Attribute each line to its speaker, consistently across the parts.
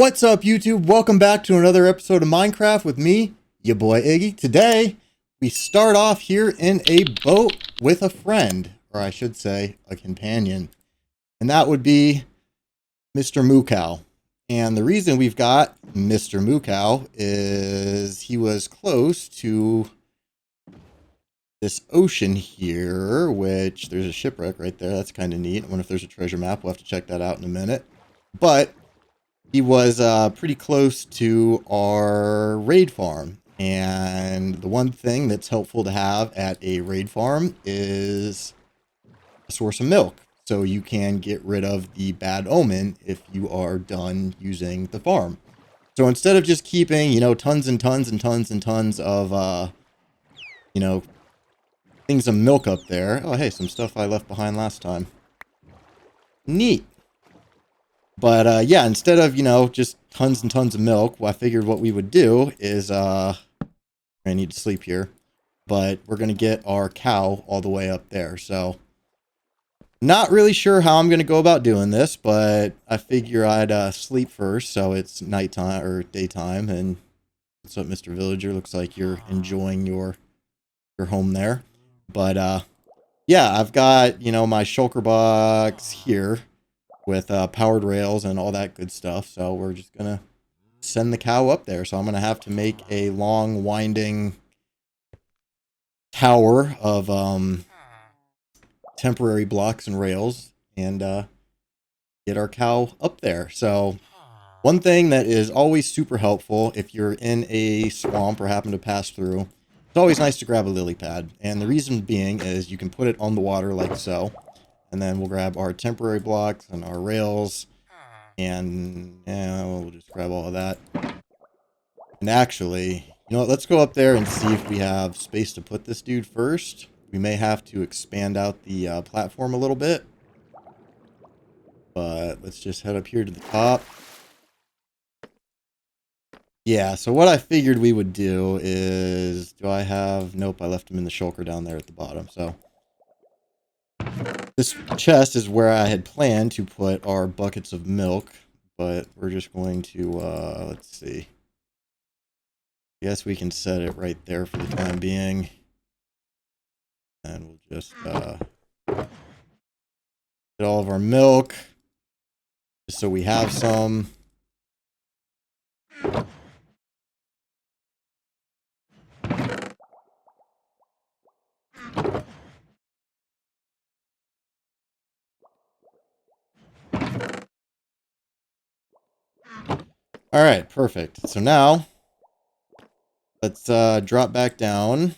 Speaker 1: What's up, YouTube? Welcome back to another episode of Minecraft with me, your boy Iggy. Today, we start off here in a boat with a friend, or I should say, a companion. And that would be Mr. Moocow. And the reason we've got Mr. Moocow is he was close to this ocean here, which there's a shipwreck right there. That's kind of neat. I wonder if there's a treasure map. We'll have to check that out in a minute. But he was pretty close to our raid farm. And the one thing that's helpful to have at a raid farm is a source of milk. So you can get rid of the bad omen if you are done using the farm. So instead of just keeping, tons and tons and tons and tons of, things of milk up there. Oh, hey, some stuff I left behind last time. Neat. But, yeah, instead of, just tons and tons of milk, I figured what we would do is, I need to sleep here, but we're going to get our cow all the way up there. So, not really sure how I'm going to go about doing this, but I figure I'd sleep first, so it's nighttime or daytime. And what's up, Mr. Villager? Looks like you're enjoying your home there. But, yeah, I've got, my shulker box here with powered rails and all that good stuff. So we're just going to send the cow up there. So I'm going to have to make a long, winding tower of temporary blocks and rails and get our cow up there. So one thing that is always super helpful if you're in a swamp or happen to pass through, it's always nice to grab a lily pad. And the reason being is you can put it on the water like so. And then we'll grab our temporary blocks and our rails. And we'll just grab all of that. And actually, you know what? Let's go up there and see if we have space to put this dude first. We may have to expand out the platform a little bit. But let's just head up here to the top. Yeah, so what I figured we would do is... Do I have... Nope, I left him in the shulker down there at the bottom, so... This chest is where I had planned to put our buckets of milk, but we're just going to, let's see. I guess we can set it right there for the time being. And we'll just, get all of our milk, just so we have some. All right, perfect. So now, let's drop back down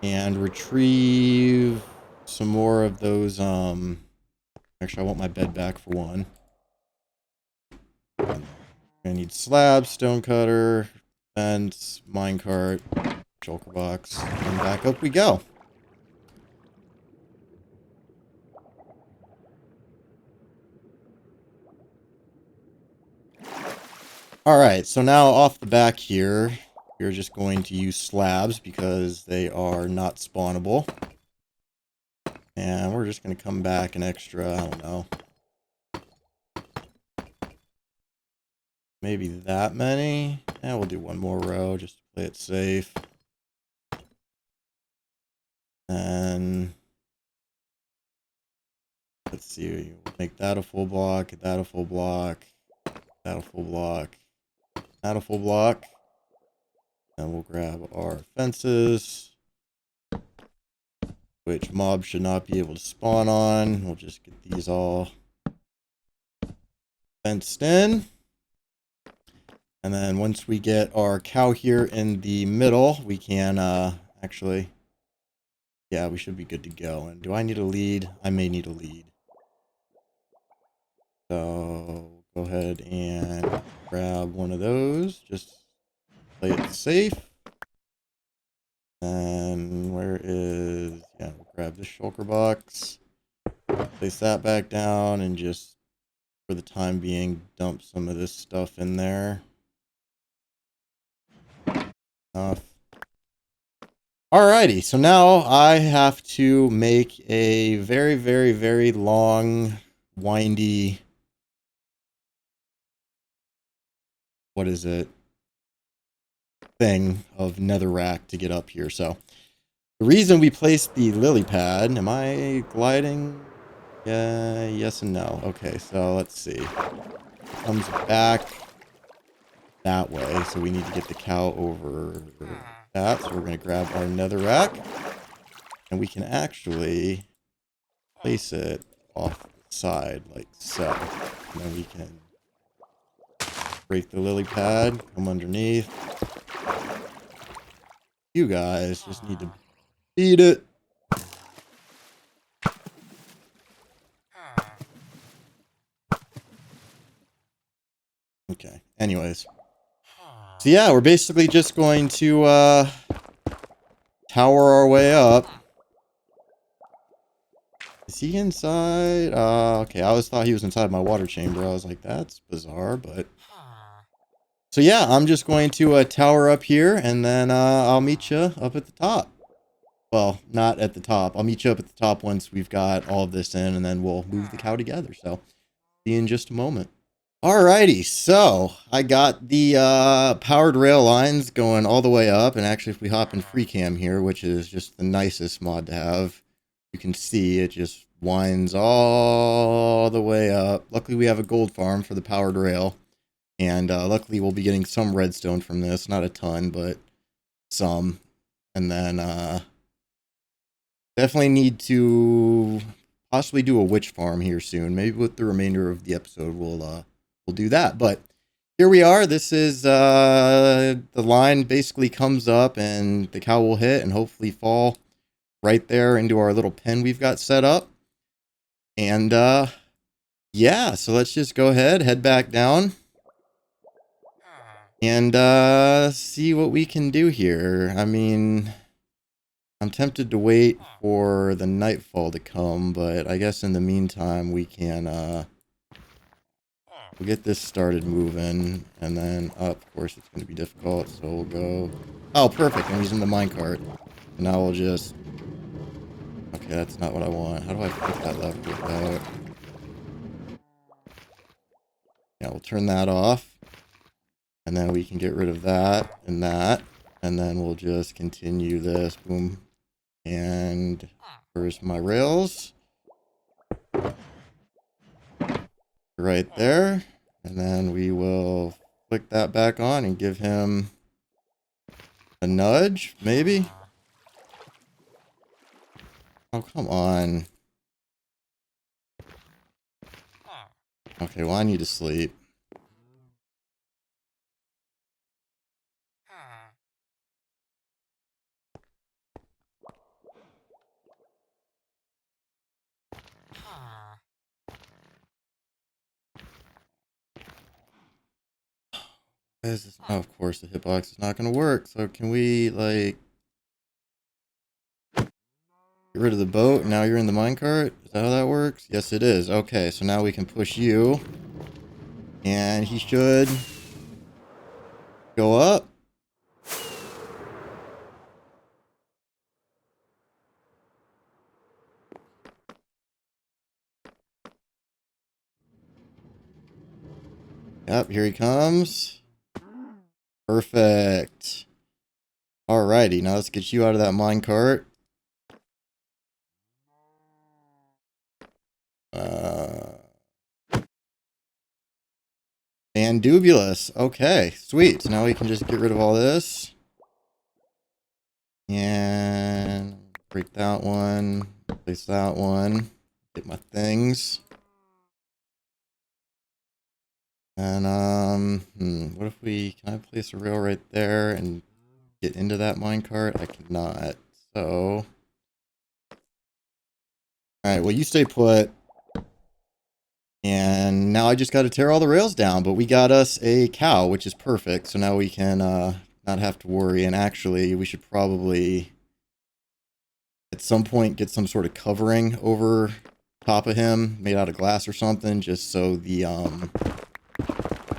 Speaker 1: and retrieve some more of those. Actually, I want my bed back for one. I need slabs, stone cutter, fence, minecart, shulker box, and back up we go. Alright, so now off the back here, we're just going to use slabs because they are not spawnable. And we're just going to come back an extra, I don't know, maybe that many. And we'll do one more row just to play it safe. And let's see, we'll make that a full block, that a full block, that a full block. Not a full block. And we'll grab our fences, which mobs should not be able to spawn on. We'll just get these all fenced in. And then once we get our cow here in the middle, we can actually, yeah, we should be good to go. And do I need a lead? I may need a lead. So go ahead and grab one of those. Just play it safe. And where is... Yeah, we'll grab this shulker box. Place that back down and just, for the time being, dump some of this stuff in there. Alrighty, so now I have to make a very, very, very long, windy what is it, thing of netherrack to get up here. So the reason we placed the lily pad, am I gliding? Yeah, yes and no. Okay, so let's see. It comes back that way, so we need to get the cow over that. So we're going to grab our netherrack, and we can actually place it off the side like so. And then we can break the lily pad, come underneath. You guys just need to beat it. Okay, anyways. So yeah, we're basically just going to tower our way up. Is he inside? Okay, I always thought he was inside my water chamber. I was like, that's bizarre, but... So yeah, I'm just going to tower up here, and then I'll meet you up at the top. Well, not at the top. I'll meet you up at the top once we've got all of this in, and then we'll move the cow together. So, see you in just a moment. Alrighty, so I got the powered rail lines going all the way up, and actually if we hop in free cam here, which is just the nicest mod to have, you can see it just winds all the way up. Luckily we have a gold farm for the powered rail, and luckily we'll be getting some redstone from this, not a ton, but some. And then definitely need to possibly do a witch farm here soon. Maybe with the remainder of the episode we'll do that. But here we are. This is the line basically comes up and the cow will hit and hopefully fall right there into our little pen we've got set up. And yeah, so let's just go ahead, head back down and see what we can do here. I mean, I'm tempted to wait for the nightfall to come, but I guess in the meantime we can we'll get this started moving, and then up. Of course, it's going to be difficult, so we'll go... Oh, perfect. I'm using the minecart. And now we'll just... Okay, that's not what I want. How do I flip that lever without... Yeah, we'll turn that off. And then we can get rid of that. And then we'll just continue this. Boom. And where's my rails? Right there. And then we will flick that back on and give him a nudge, maybe? Oh, come on. Okay, well, I need to sleep. Oh, of course, the hitbox is not going to work. So can we, like, get rid of the boat? Now you're in the minecart? Is that how that works? Yes, it is. Okay, so now we can push you. And he should go up. Yep, here he comes. Perfect. Alrighty, now let's get you out of that minecart. Mandubulous. Okay, sweet. So now we can just get rid of all this. And break that one. Place that one. Get my things. And, what if we... Can I place a rail right there and get into that minecart? I cannot. So... Alright, well, you stay put. And now I just got to tear all the rails down, but we got us a cow, which is perfect. So now we can not have to worry. And actually, we should probably at some point get some sort of covering over top of him, made out of glass or something, just so the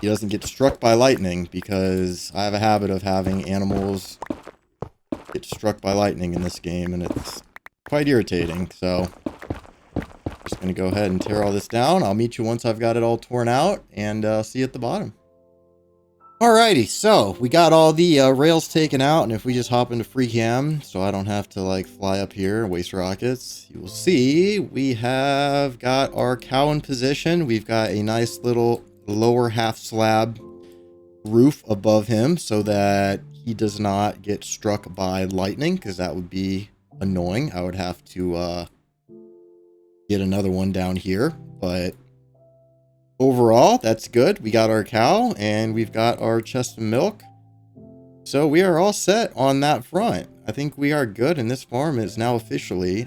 Speaker 1: he doesn't get struck by lightning, because I have a habit of having animals get struck by lightning in this game, and it's quite irritating. So just going to go ahead and tear all this down. I'll meet you once I've got it all torn out, and see you at the bottom. Alrighty, so we got all the rails taken out, and if we just hop into free cam, so I don't have to like fly up here and waste rockets, you will see we have got our cow in position. We've got a nice little lower half slab roof above him so that he does not get struck by lightning, because that would be annoying. I would have to get another one down here, but overall, that's good. We got our cow and we've got our chest of milk. So we are all set on that front. I think we are good, and this farm is now officially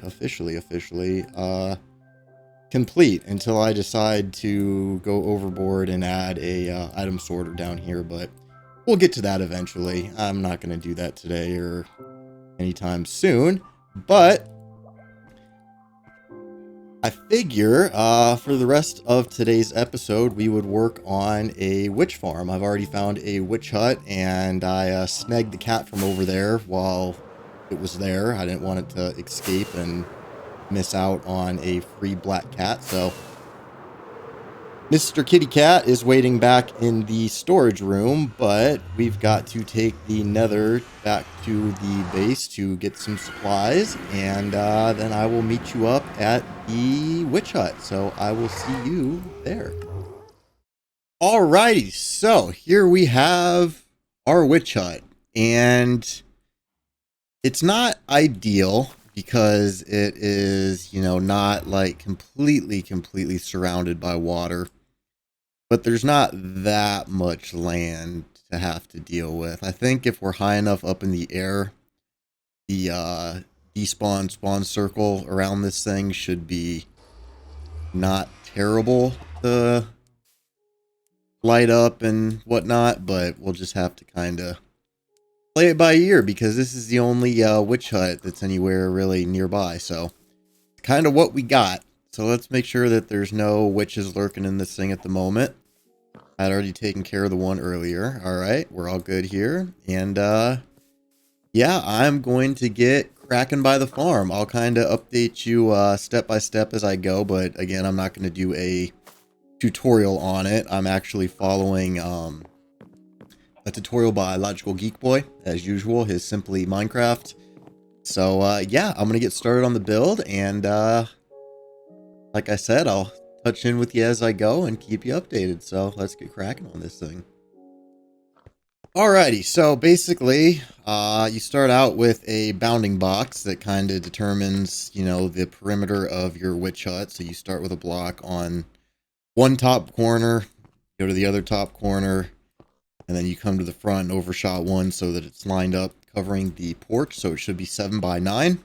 Speaker 1: complete until I decide to go overboard and add a item sorter down here, but we'll get to that eventually. I'm not going to do that today or anytime soon, but I figure for the rest of today's episode, we would work on a witch farm. I've already found a witch hut, and I snagged the cat from over there while it was there. I didn't want it to escape and miss out on a free black cat, so Mr. Kitty Cat is waiting back in the storage room, but we've got to take the nether back to the base to get some supplies, and then I will meet you up at the witch hut. So I will see you there. Alrighty, so here we have our witch hut, and it's not ideal because it is, you know, not like completely surrounded by water. But there's not that much land to have to deal with. I think if we're high enough up in the air, the spawn circle around this thing should be not terrible to light up and whatnot, but we'll just have to kind of play it by ear because this is the only witch hut that's anywhere really nearby. So kind of what we got. So let's make sure that there's no witches lurking in this thing at the moment. I'd already taken care of the one earlier. All right, we're all good here. And yeah, I'm going to get cracking by the farm. I'll kind of update you step by step as I go. But again, I'm not going to do a tutorial on it. I'm actually following a tutorial by logicalgeekboy, as usual, his Simply Minecraft. So yeah, I'm going to get started on the build. And like I said, I'll touch in with you as I go and keep you updated. So let's get cracking on this thing. Alrighty, so basically, you start out with a bounding box that kind of determines, you know, the perimeter of your witch hut. So you start with a block on one top corner, go to the other top corner, and then you come to the front and overshot one so that it's lined up covering the porch. So it should be 7 by 9.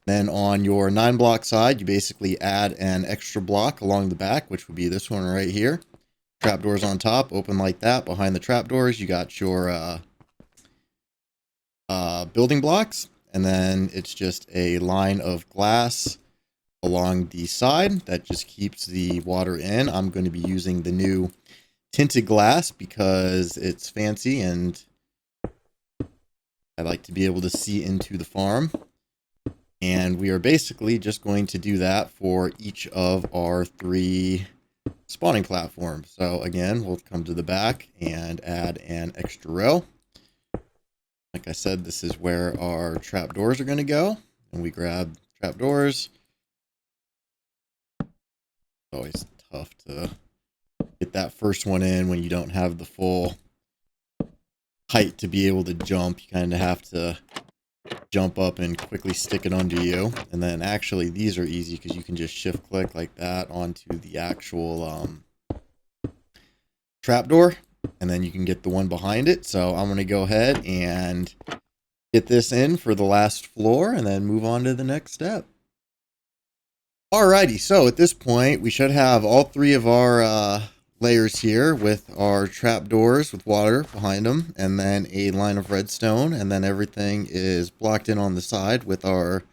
Speaker 1: Then on your 9 block side, you basically add an extra block along the back, which would be this one right here. Trapdoors on top, open like that. Behind the trapdoors, you got your building blocks. And then it's just a line of glass along the side that just keeps the water in. I'm going to be using the new tinted glass because it's fancy and I like to be able to see into the farm. And we are basically just going to do that for each of our 3 spawning platforms. So again, we'll come to the back and add an extra row. Like I said, this is where our trapdoors are going to go. And we grab trapdoors. It's always tough to get that first one in when you don't have the full height to be able to jump. You kind of have to jump up and quickly stick it under you. And then actually these are easy because you can just shift click like that onto the actual trapdoor, and then you can get the one behind it. So I'm going to go ahead and get this in for the last floor and then move on to the next step. Alrighty, so at this point we should have all 3 of our layers here with our trapdoors with water behind them, and then a line of redstone, and then everything is blocked in on the side with our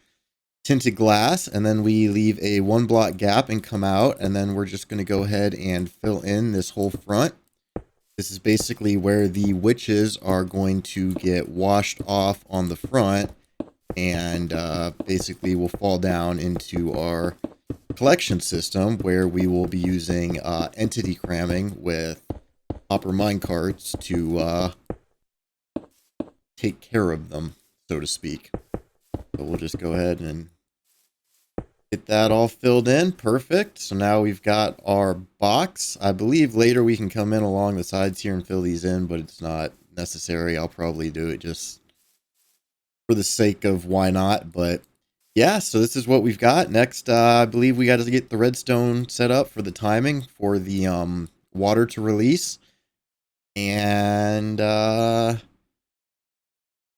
Speaker 1: tinted glass, and then we leave a 1 block gap and come out, and then we're just going to go ahead and fill in this whole front. This is basically where the witches are going to get washed off on the front, and basically will fall down into our collection system where we will be using entity cramming with copper mine carts to take care of them, so to speak. So we'll just go ahead and get that all filled in. Perfect. So now we've got our box. I believe later we can come in along the sides here and fill these in, but it's not necessary. I'll probably do it just for the sake of why not. But yeah, so this is what we've got. Next, I believe we got to get the redstone set up for the timing for the water to release. And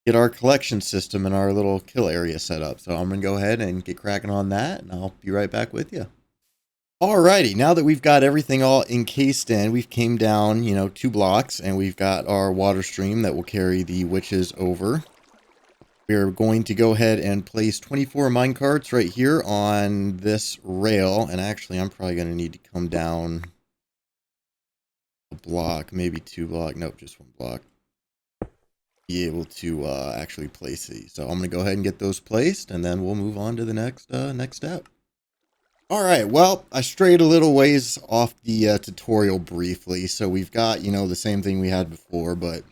Speaker 1: get our collection system and our little kill area set up. So I'm going to go ahead and get cracking on that, and I'll be right back with you. Alrighty, now that we've got everything all encased in, we've came down, 2 blocks, and we've got our water stream that will carry the witches over. We're going to go ahead and place 24 minecarts right here on this rail, and actually I'm probably going to need to come down a block, maybe 2 blocks, nope, just 1 block. Be able to actually place these. So I'm going to go ahead and get those placed, and then we'll move on to the next step. All right, well, I strayed a little ways off the tutorial briefly. So we've got, the same thing we had before, but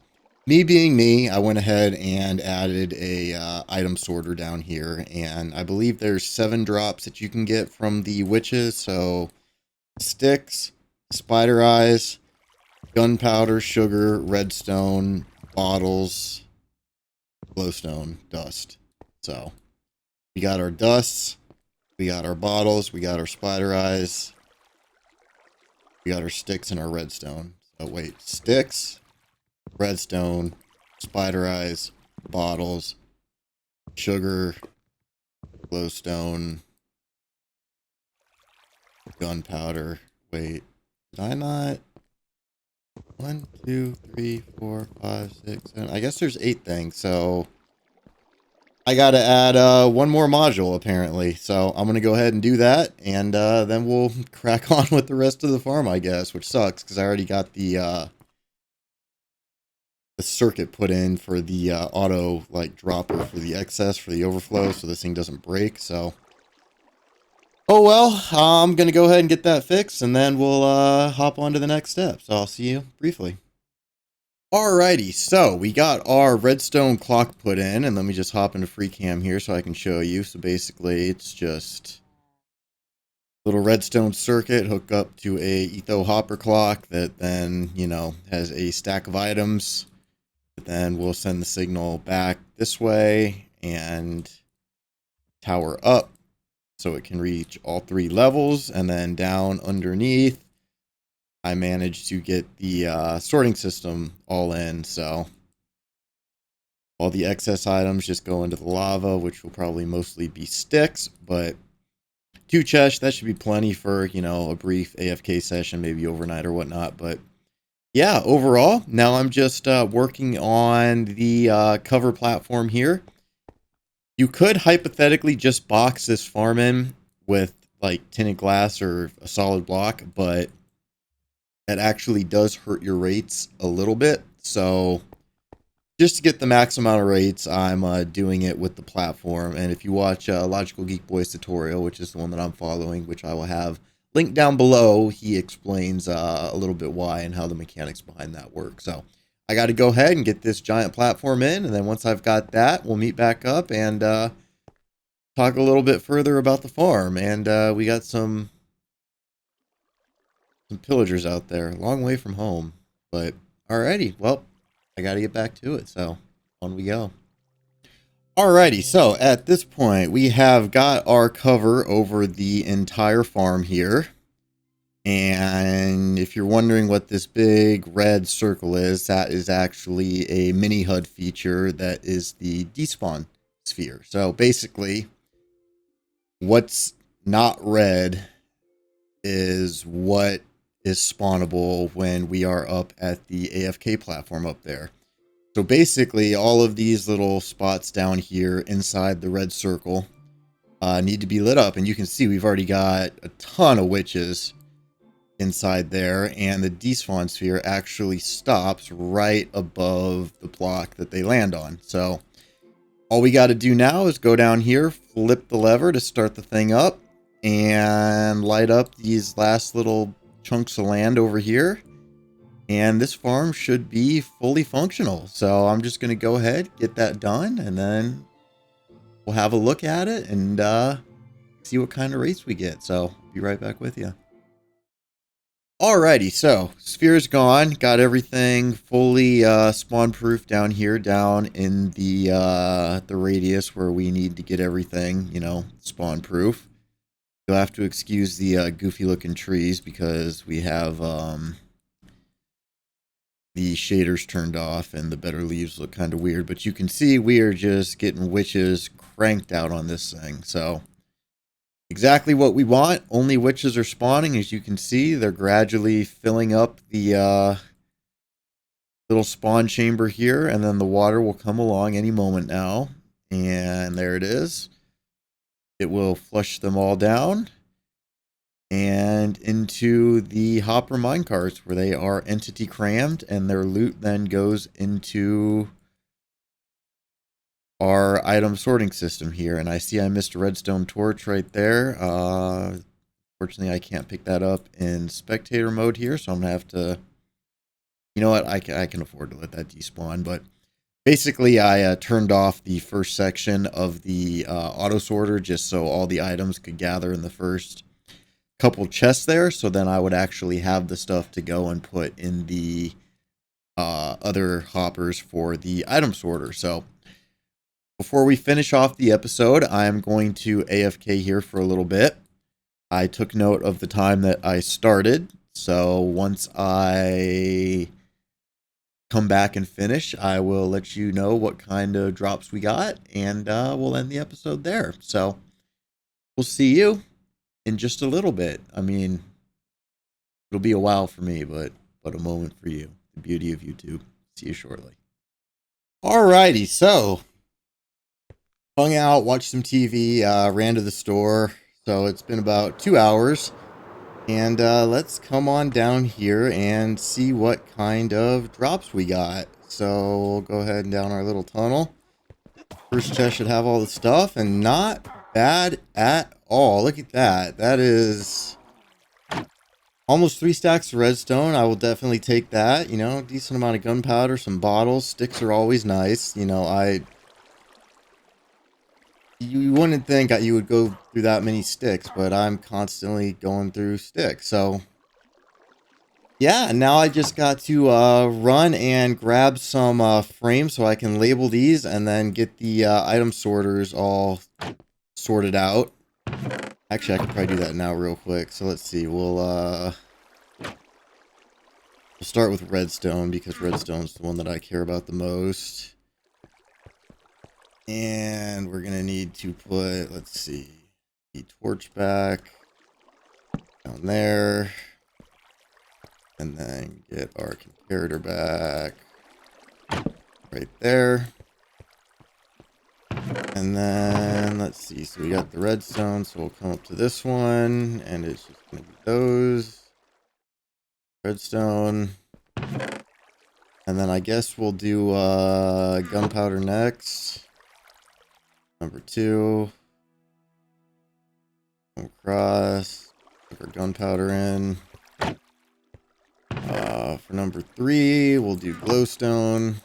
Speaker 1: me being me, I went ahead and added a item sorter down here, and I believe there's 7 drops that you can get from the witches. So sticks, spider eyes, gunpowder, sugar, redstone, bottles, glowstone, dust. So we got our dusts, we got our bottles, we got our spider eyes, we got our sticks and our redstone. So wait, sticks, redstone, spider eyes, bottles, sugar, glowstone, gunpowder. Wait, did I not? 1, 2, 3, 4, 5, 6, 7. I guess there's 8 things, so I gotta add 1 more module apparently. So I'm gonna go ahead and do that, and then we'll crack on with the rest of the farm, I guess, which sucks because I already got the circuit put in for the auto dropper for the excess for the overflow, so this thing doesn't break. So oh well, I'm going to go ahead and get that fixed, and then we'll hop on to the next step. So I'll see you briefly. Alrighty, so we got our redstone clock put in, and let me just hop into free cam here so I can show you. So basically, it's just a little redstone circuit hooked up to a etho hopper clock that then, has a stack of items. Then we'll send the signal back this way and tower up, so it can reach all 3 levels, and then down underneath, I managed to get the sorting system all in. So all the excess items just go into the lava, which will probably mostly be sticks, but 2 chests, that should be plenty for, a brief AFK session, maybe overnight or whatnot. But yeah, overall, now I'm just working on the cover platform here. You could hypothetically just box this farm in with tinted glass or a solid block, but that actually does hurt your rates a little bit. So just to get the max amount of rates, I'm doing it with the platform. And if you watch logicalgeekboy's tutorial, which is the one that I'm following, which I will have linked down below, he explains a little bit why and how the mechanics behind that work. So I got to go ahead and get this giant platform in, and then once I've got that, we'll meet back up and talk a little bit further about the farm. And we got some pillagers out there, a long way from home. But alrighty, well, I got to get back to it, so on we go. Alrighty, so at this point, we have got our cover over the entire farm here. And if you're wondering what this big red circle is, that is actually a mini HUD feature that is the despawn sphere. So basically, what's not red is what is spawnable when we are up at the AFK platform up there. So basically, all of these little spots down here inside the red circle need to be lit up. And you can see we've already got a ton of witches inside there, and the despawn sphere actually stops right above the block that they land on. So all we got to do now is go down here, flip the lever to start the thing up, and light up these last little chunks of land over here. And this farm should be fully functional. So I'm just going to go ahead, get that done, and then we'll have a look at it and see what kind of race we get. So be right back with you. Alrighty, so sphere's gone. Got everything fully spawn proof down here, down in the radius where we need to get everything, you know, spawn proof. You'll have to excuse the goofy looking trees because we have the shaders turned off and the better leaves look kind of weird. But you can see we are just getting witches cranked out on this thing. So exactly what we want. Only witches are spawning. As you can see, they're gradually filling up the little spawn chamber here, and then the water will come along any moment now. And there it is. It will flush them all down and into the hopper minecarts where they are entity crammed, and their loot then goes into our item sorting system here. And I see I missed a redstone torch right there. Fortunately, I can't pick that up in spectator mode here, so I'm gonna have to, you know what, I can afford to let that despawn. But basically, I turned off the first section of the auto sorter just so all the items could gather in the first couple chests there, so then I would actually have the stuff to go and put in the other hoppers for the item sorter. So before we finish off the episode, I'm going to AFK here for a little bit. I took note of the time that I started, so once I come back and finish, I will let you know what kind of drops we got, and we'll end the episode there. So we'll see you in just a little bit. I mean, it'll be a while for me, but a moment for you. The beauty of YouTube. See you shortly. Alrighty, so hung out, watched some TV, ran to the store. So it's been about 2 hours. And let's come on down here and see what kind of drops we got. So we'll go ahead and down our little tunnel. First chest should have all the stuff, and not bad at all. Look at that. That is almost 3 stacks of redstone. I will definitely take that. You know, decent amount of gunpowder, some bottles. Sticks are always nice. You know, you wouldn't think that you would go through that many sticks, but I'm constantly going through sticks. So yeah, now I just got to run and grab some frames so I can label these and then get the item sorters all sorted out. Actually, I could probably do that now real quick. So let's see. We'll start with redstone because redstone's the one that I care about the most. And we're going to need to put, let's see, the torch back down there. And then get our comparator back right there. And then, let's see, so we got the redstone, so we'll come up to this one, and it's just going to be those. Redstone. And then I guess we'll do gunpowder next. Number 2. Come across. Put our gunpowder in. For number 3, we'll do glowstone.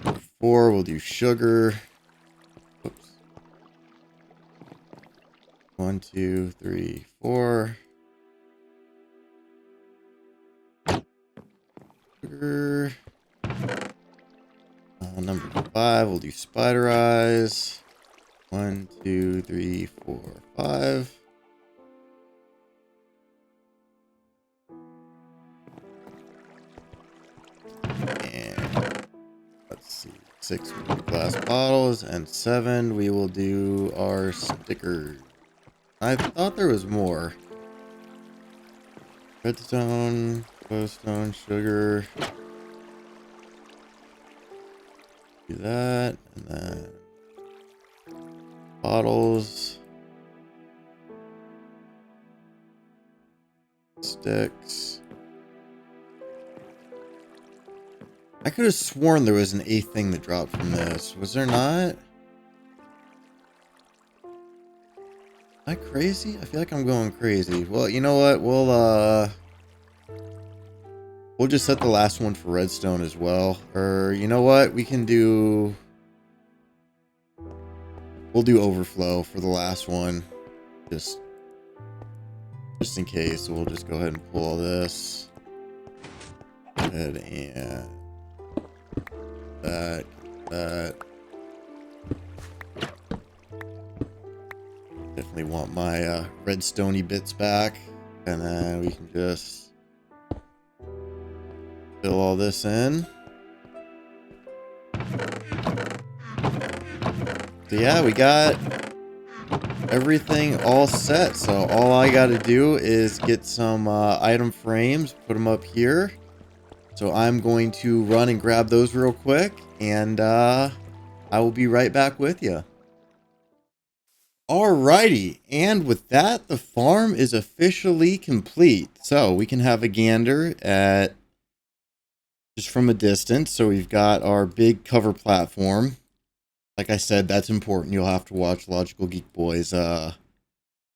Speaker 1: Number 4, we'll do sugar. Oops. 1, 2, 3, 4. Sugar. Number 5, we'll do spider eyes. 1, 2, 3, 4, 5. And let's see, 6 will do glass bottles, and 7 we will do our stickers. I thought there was more. Redstone, glowstone, sugar. Do that, and then bottles, sticks. I could have sworn there was an 8th thing that dropped from this. Was there not? Am I crazy? I feel like I'm going crazy. Well, you know what? We'll just set the last one for redstone as well. Or you know what? We'll do overflow for the last one. Just in case. So we'll just go ahead and pull all this. Go ahead and that. Definitely want my redstone-y bits back. And then we can just fill all this in. So yeah, we got everything all set. So all I got to do is get some item frames, put them up here. So I'm going to run and grab those real quick, and I will be right back with you. Alrighty, and with that, the farm is officially complete. So we can have a gander at just from a distance. So we've got our big cover platform. Like I said, that's important. You'll have to watch logicalgeekboy's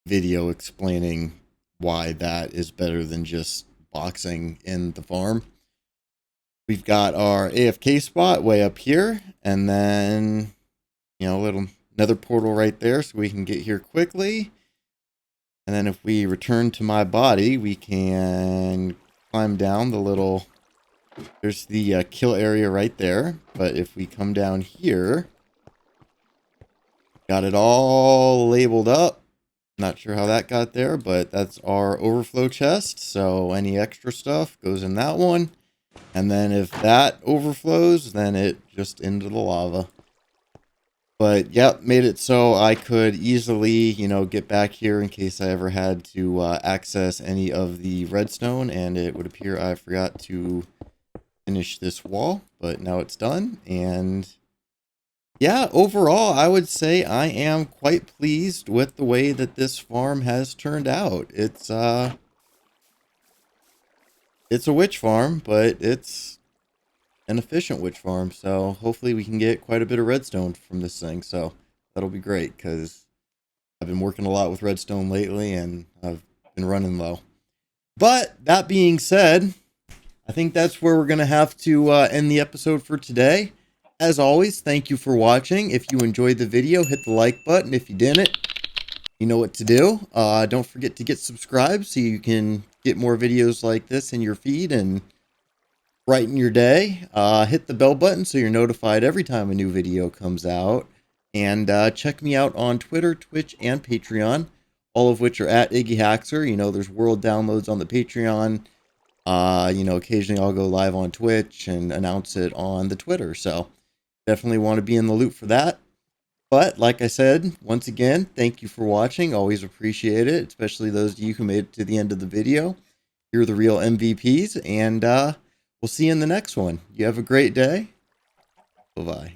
Speaker 1: video explaining why that is better than just boxing in the farm. We've got our AFK spot way up here, and then, you know, a little nether portal right there so we can get here quickly. And then if we return to my body, we can climb down the little, there's the kill area right there. But if we come down here, got it all labeled up. Not sure how that got there, but that's our overflow chest. So any extra stuff goes in that one. And then if that overflows, then it just into the lava. But yep, made it so I could easily, you know, get back here in case I ever had to access any of the redstone. And it would appear I forgot to finish this wall, but now it's done. And yeah, overall, I would say I am quite pleased with the way that this farm has turned out. It's a witch farm, but it's an efficient witch farm. So hopefully we can get quite a bit of redstone from this thing. So that'll be great because I've been working a lot with redstone lately and I've been running low. But that being said, I think that's where we're going to have to end the episode for today. As always, thank you for watching. If you enjoyed the video, hit the like button. If you didn't, you know what to do. Don't forget to get subscribed so you can get more videos like this in your feed and brighten your day. Hit the bell button so you're notified every time a new video comes out. And check me out on Twitter, Twitch, and Patreon, all of which are at Iggy Haxer. You know, there's world downloads on the Patreon. You know, occasionally I'll go live on Twitch and announce it on the Twitter. So definitely want to be in the loop for that. But like I said, once again, thank you for watching. Always appreciate it, especially those of you who made it to the end of the video. You're the real MVPs, and we'll see you in the next one. You have a great day. Bye-bye.